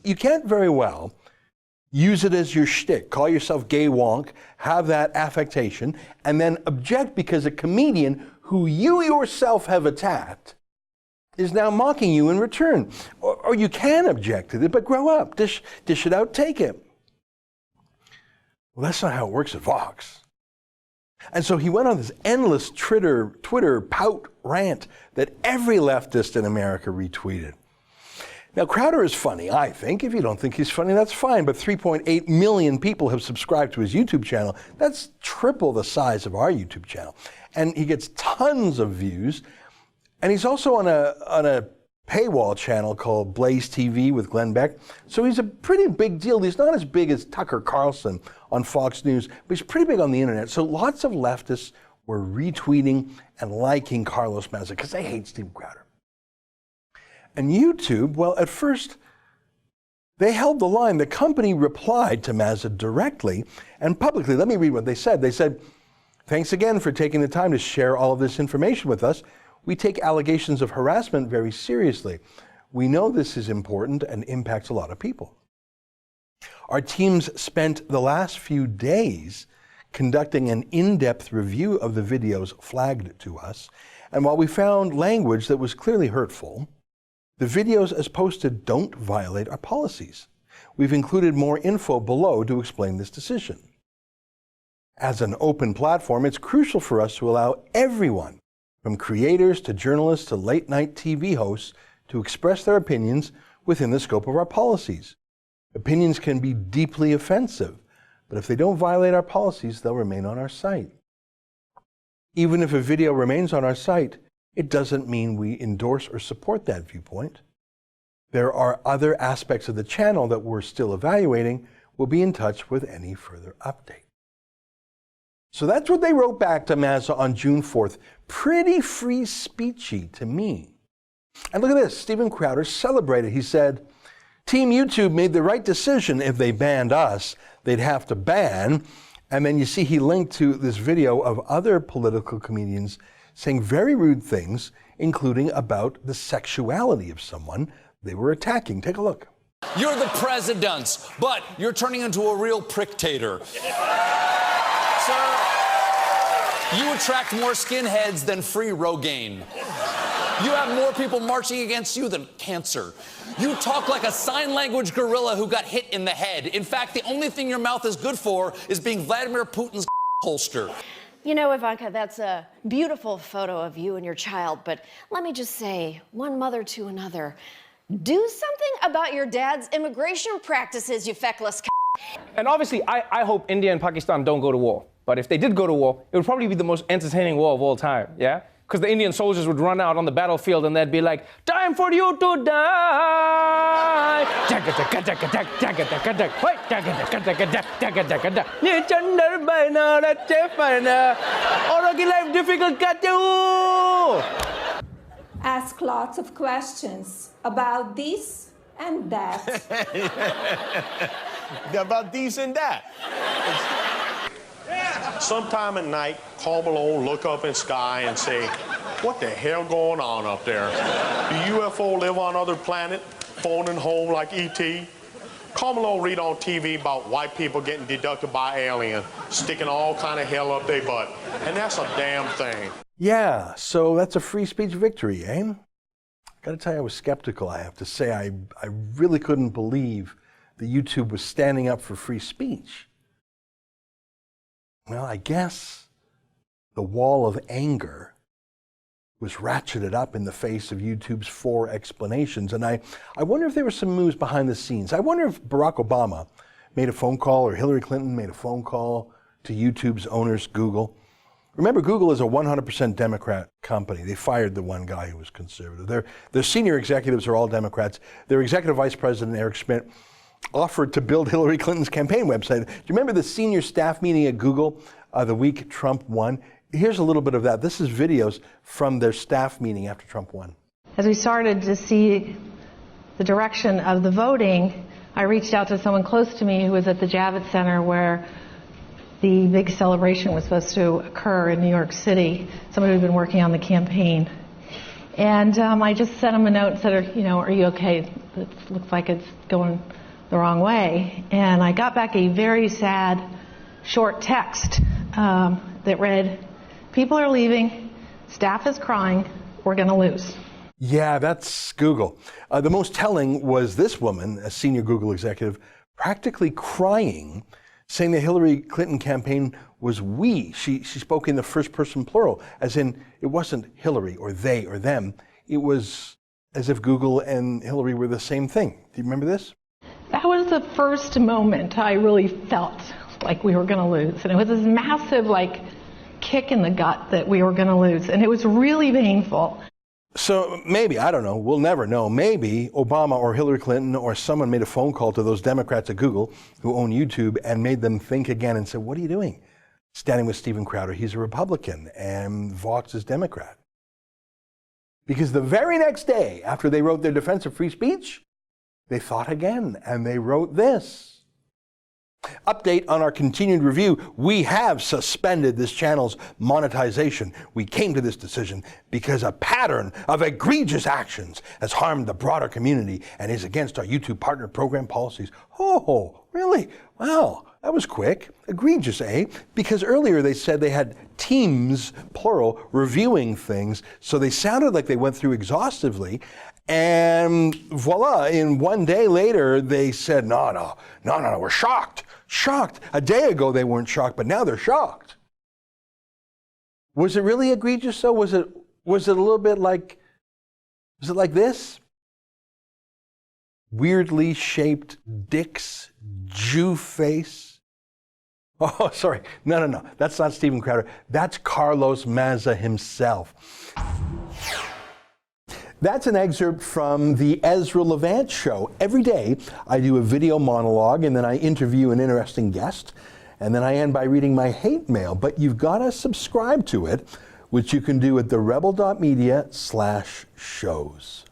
you can't very well use it as your shtick, call yourself gay wonk, have that affectation, and then object because a comedian who you yourself have attacked is now mocking you in return. Or you can object to it, but grow up, dish it out, take it. Well, that's not how it works at Vox. And so he went on this endless Twitter pout rant that every leftist in America retweeted. Now, Crowder is funny, I think. If you don't think he's funny, that's fine. But 3.8 million people have subscribed to his YouTube channel. That's triple the size of our YouTube channel. And he gets tons of views. And he's also on a paywall channel called Blaze TV with Glenn Beck. So he's a pretty big deal. He's not as big as Tucker Carlson on Fox News, but he's pretty big on the internet. So lots of leftists were retweeting and liking Carlos Maza because they hate Steve Crowder. And YouTube, well, at first, they held the line. The company replied to Maza directly and publicly. Let me read what they said. They said, "Thanks again for taking the time to share all of this information with us. We take allegations of harassment very seriously. We know this is important and impacts a lot of people. Our teams spent the last few days conducting an in-depth review of the videos flagged to us, and while we found language that was clearly hurtful, the videos as posted don't violate our policies. We've included more info below to explain this decision. As an open platform, it's crucial for us to allow everyone, from creators to journalists to late-night TV hosts, to express their opinions within the scope of our policies. Opinions can be deeply offensive, but if they don't violate our policies, they'll remain on our site. Even if a video remains on our site, it doesn't mean we endorse or support that viewpoint. There are other aspects of the channel that we're still evaluating. We'll be in touch with any further update." So that's what they wrote back to Maza on June 4th. Pretty free speechy to me. And look at this, Steven Crowder celebrated. He said, "Team YouTube made the right decision. If they banned us, they'd have to ban." And then you see he linked to this video of other political comedians saying very rude things, including about the sexuality of someone they were attacking. Take a look. "You're the presidents, but you're turning into a real prick-tater." Sir, you attract more skinheads than free Rogaine. You have more people marching against you than cancer. You talk like a sign language gorilla who got hit in the head. In fact, the only thing your mouth is good for is being Vladimir Putin's holster. You know, Ivanka, that's a beautiful photo of you and your child, but let me just say, one mother to another, do something about your dad's immigration practices, you feckless And obviously, I hope India and Pakistan don't go to war. But if they did go to war, it would probably be the most entertaining war of all time, yeah? Because the Indian soldiers would run out on the battlefield and they'd be like, "Time for you to die!" Ask lots of questions about this and that. About this and that. Sometime at night, call below, look up in sky and say, "What the hell going on up there? Do UFO live on other planet, phoning home like E.T.? Call below, read on TV about white people getting deducted by alien, sticking all kind of hell up their butt. And that's a damn thing." Yeah, so that's a free speech victory, eh? Gotta tell you, I was skeptical, I have to say. I really couldn't believe that YouTube was standing up for free speech. Well, I guess the wall of anger was ratcheted up in the face of YouTube's 4 explanations. And I wonder if there were some moves behind the scenes. I wonder if Barack Obama made a phone call or Hillary Clinton made a phone call to YouTube's owners, Google. Remember, Google is a 100% Democrat company. They fired the one guy who was conservative. Their senior executives are all Democrats. Their executive vice president, Eric Schmidt, offered to build Hillary Clinton's campaign website. Do you remember the senior staff meeting at Google the week Trump won? Here's a little bit of that. This is videos from their staff meeting after Trump won. As we started to see the direction of the voting, I reached out to someone close to me who was at the Javits Center where the big celebration was supposed to occur in New York City, somebody who'd been working on the campaign. And I just sent him a note and said, "Are you okay? It looks like it's going the wrong way. And I got back a very sad, short text that read, "People are leaving, staff is crying, we're going to lose." Yeah, that's Google. The most telling was this woman, a senior Google executive, practically crying, saying the Hillary Clinton campaign was we. She spoke in the first person plural, as in it wasn't Hillary or they or them. It was as if Google and Hillary were the same thing. Do you remember this? That was the first moment I really felt like we were going to lose. And it was this massive, kick in the gut that we were going to lose. And it was really painful. So maybe, I don't know, we'll never know, maybe Obama or Hillary Clinton or someone made a phone call to those Democrats at Google who own YouTube and made them think again and said, what are you doing? Standing with Steven Crowder, he's a Republican, and Vox is Democrat. Because the very next day, after they wrote their defense of free speech, they thought again, and they wrote this. Update on our continued review. We have suspended this channel's monetization. We came to this decision because a pattern of egregious actions has harmed the broader community and is against our YouTube partner program policies. Oh, really? Wow, that was quick. Egregious, eh? Because earlier they said they had teams, plural, reviewing things, so they sounded like they went through exhaustively. And voila, in one day later, they said, no, we're shocked. Shocked. A day ago, they weren't shocked, but now they're shocked. Was it really egregious, though? Was it a little bit like, was it like this? Weirdly shaped dicks, Jew face. Oh, sorry. No. That's not Steven Crowder. That's Carlos Maza himself. That's an excerpt from the Ezra Levant show. Every day, I do a video monologue, and then I interview an interesting guest, and then I end by reading my hate mail. But you've got to subscribe to it, which you can do at therebel.media/shows.